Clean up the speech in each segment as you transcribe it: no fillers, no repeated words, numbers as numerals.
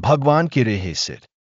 भगवान की रेहे से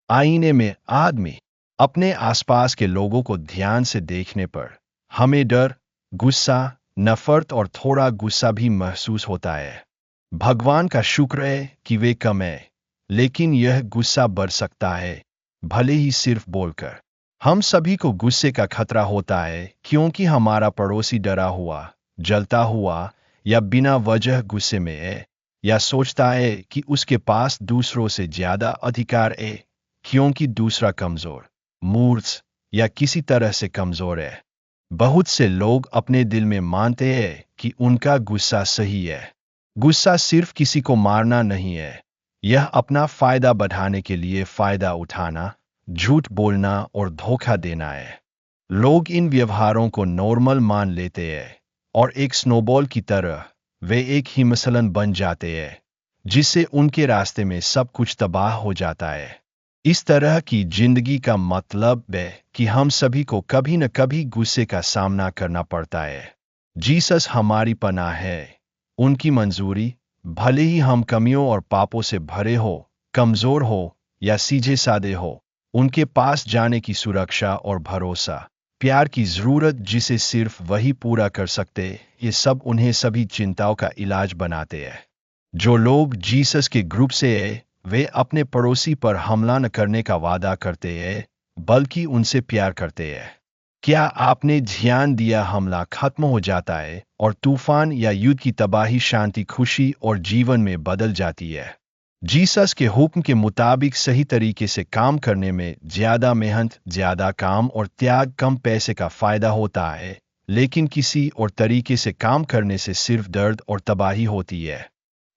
आईने में आदमी अपने आसपास के लोगों को ध्यान से देखने पर हमें डर, गुस्सा, नफरत और थोड़ा गुस्सा भी महसूस होता है। भगवान का शुक्र है कि वे कम है, लेकिन यह गुस्सा बढ़ सकता है, भले ही सिर्फ बोलकर। हम सभी को गुस्से का खतरा होता है क्योंकि हमारा पड़ोसी डरा हुआ, जलता हुआ या बिना वजह गुस्से में है, या सोचता है कि उसके पास दूसरों से ज्यादा अधिकार है क्योंकि दूसरा कमजोर, मूर्ख या किसी तरह से कमजोर है। बहुत से लोग अपने दिल में मानते हैं कि उनका गुस्सा सही है। गुस्सा सिर्फ किसी को मारना नहीं है, यह अपना फायदा बढ़ाने के लिए फायदा उठाना, झूठ बोलना और धोखा देना है। लोग इन व्यवहारों को नॉर्मल मान लेते हैं और एक स्नोबॉल की तरह वे एक हिमस्खलन बन जाते हैं, जिससे उनके रास्ते में सब कुछ तबाह हो जाता है। इस तरह की जिंदगी का मतलब है कि हम सभी को कभी न कभी गुस्से का सामना करना पड़ता है। जीसस हमारी पनाह है, उनकी मंजूरी, भले ही हम कमियों और पापों से भरे हो, कमजोर हो या सीधे साधे हो, उनके पास जाने की सुरक्षा और भरोसा, प्यार की जरूरत जिसे सिर्फ वही पूरा कर सकते, ये सब उन्हें सभी चिंताओं का इलाज बनाते हैं। जो लोग जीसस के ग्रुप से है, वे अपने पड़ोसी पर हमला न करने का वादा करते हैं, बल्कि उनसे प्यार करते हैं। क्या आपने ध्यान दिया, हमला खत्म हो जाता है और तूफान या युद्ध की तबाही शांति, खुशी और जीवन में बदल जाती है। जीसस के हुक्म के मुताबिक सही तरीके से काम करने में ज्यादा मेहनत, ज्यादा काम और त्याग, कम पैसे का फायदा होता है, लेकिन किसी और तरीके से काम करने से सिर्फ दर्द और तबाही होती है।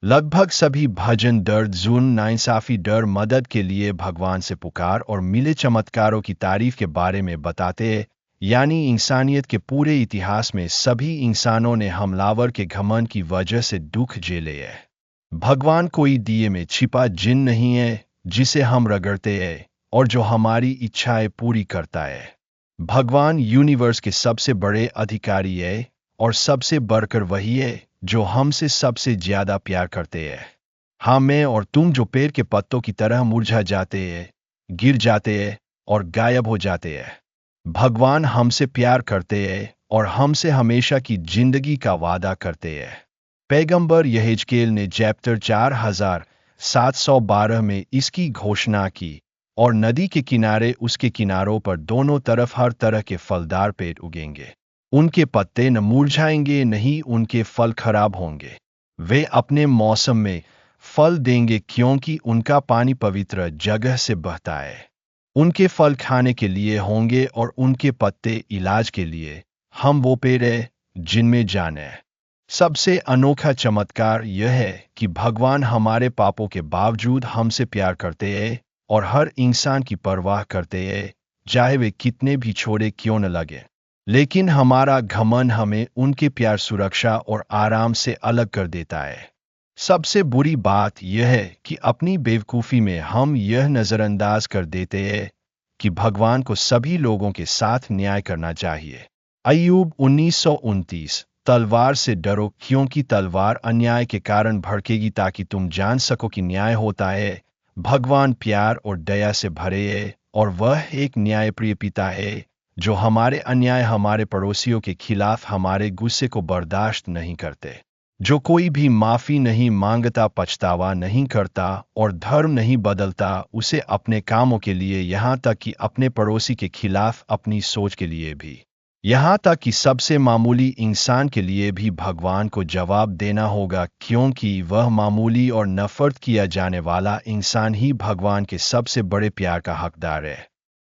लगभग सभी भजन दर्द, जुल्म, नाइंसाफी, डर, मदद के लिए भगवान से पुकार और मिले चमत्कारों की तारीफ के बारे में बताते हैं। यानी इंसानियत के पूरे इतिहास में सभी इंसानों ने हमलावर के घमंड की वजह से दुख झेले है। भगवान कोई दिए में छिपा जिन नहीं है जिसे हम रगड़ते हैं और जो हमारी इच्छाएं पूरी करता है। भगवान यूनिवर्स के सबसे बड़े अधिकारी है और सबसे बढ़कर वही है जो हमसे सबसे ज्यादा प्यार करते हैं। हाँ, मैं और तुम जो पेड़ के पत्तों की तरह मुरझा जाते हैं, गिर जाते हैं और गायब हो जाते हैं, भगवान हमसे प्यार करते हैं और हमसे हमेशा की जिंदगी का वादा करते हैं। पैगंबर यहेजकेल ने चैप्टर 4712 में इसकी घोषणा की, और नदी के किनारे, उसके किनारों पर दोनों तरफ हर तरह के फलदार पेड़ उगेंगे। उनके पत्ते न मुरझाएंगे, नहीं उनके फल खराब होंगे। वे अपने मौसम में फल देंगे क्योंकि उनका पानी पवित्र जगह से बहता है। उनके फल खाने के लिए होंगे और उनके पत्ते इलाज के लिए। हम वो पेड़ हैं जिनमें जान है। सबसे अनोखा चमत्कार यह है कि भगवान हमारे पापों के बावजूद हमसे प्यार करते हैं और हर इंसान की परवाह करते हैं, चाहे वे कितने भी छोटे क्यों न लगे। लेकिन हमारा घमंड हमें उनके प्यार, सुरक्षा और आराम से अलग कर देता है। सबसे बुरी बात यह है कि अपनी बेवकूफ़ी में हम यह नज़रअंदाज कर देते हैं कि भगवान को सभी लोगों के साथ न्याय करना चाहिए। अय्यूब 19:29। तलवार से डरो क्योंकि तलवार अन्याय के कारण भड़केगी, ताकि तुम जान सको कि न्याय होता है। भगवान प्यार और दया से भरे है और वह एक न्यायप्रिय पिता है जो हमारे अन्याय, हमारे पड़ोसियों के खिलाफ हमारे गुस्से को बर्दाश्त नहीं करते। जो कोई भी माफ़ी नहीं मांगता, पछतावा नहीं करता और धर्म नहीं बदलता, उसे अपने कामों के लिए, यहाँ तक कि अपने पड़ोसी के खिलाफ अपनी सोच के लिए भी, यहाँ तक कि सबसे मामूली इंसान के लिए भी भगवान को जवाब देना होगा, क्योंकि वह मामूली और नफरत किया जाने वाला इंसान ही भगवान के सबसे बड़े प्यार का हकदार है।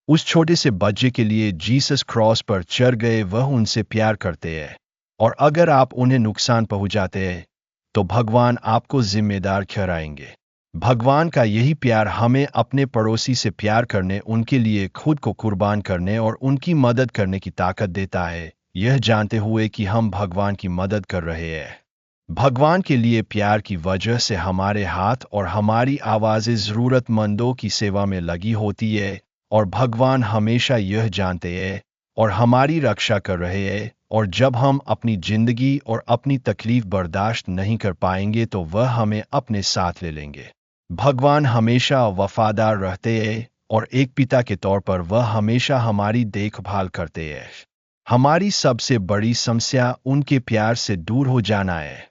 उस छोटे से बच्चे के लिए जीसस क्रॉस पर चढ़ गए, वह उनसे प्यार करते हैं, और अगर आप उन्हें नुकसान पहुंचाते हैं तो भगवान आपको जिम्मेदार ठहराएंगे। भगवान का यही प्यार हमें अपने पड़ोसी से प्यार करने, उनके लिए खुद को कुर्बान करने और उनकी मदद करने की ताकत देता है, यह जानते हुए कि हम भगवान की मदद कर रहे हैं। भगवान के लिए प्यार की वजह से हमारे हाथ और हमारी आवाज़ें ज़रूरतमंदों की सेवा में लगी होती है, और भगवान हमेशा यह जानते हैं और हमारी रक्षा कर रहे हैं। और जब हम अपनी जिंदगी और अपनी तकलीफ बर्दाश्त नहीं कर पाएंगे तो वह हमें अपने साथ ले लेंगे। भगवान हमेशा वफादार रहते हैं और एक पिता के तौर पर वह हमेशा हमारी देखभाल करते हैं। हमारी सबसे बड़ी समस्या उनके प्यार से दूर हो जाना है।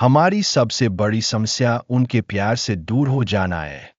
हमारी सबसे बड़ी समस्या उनके प्यार से दूर हो जाना है।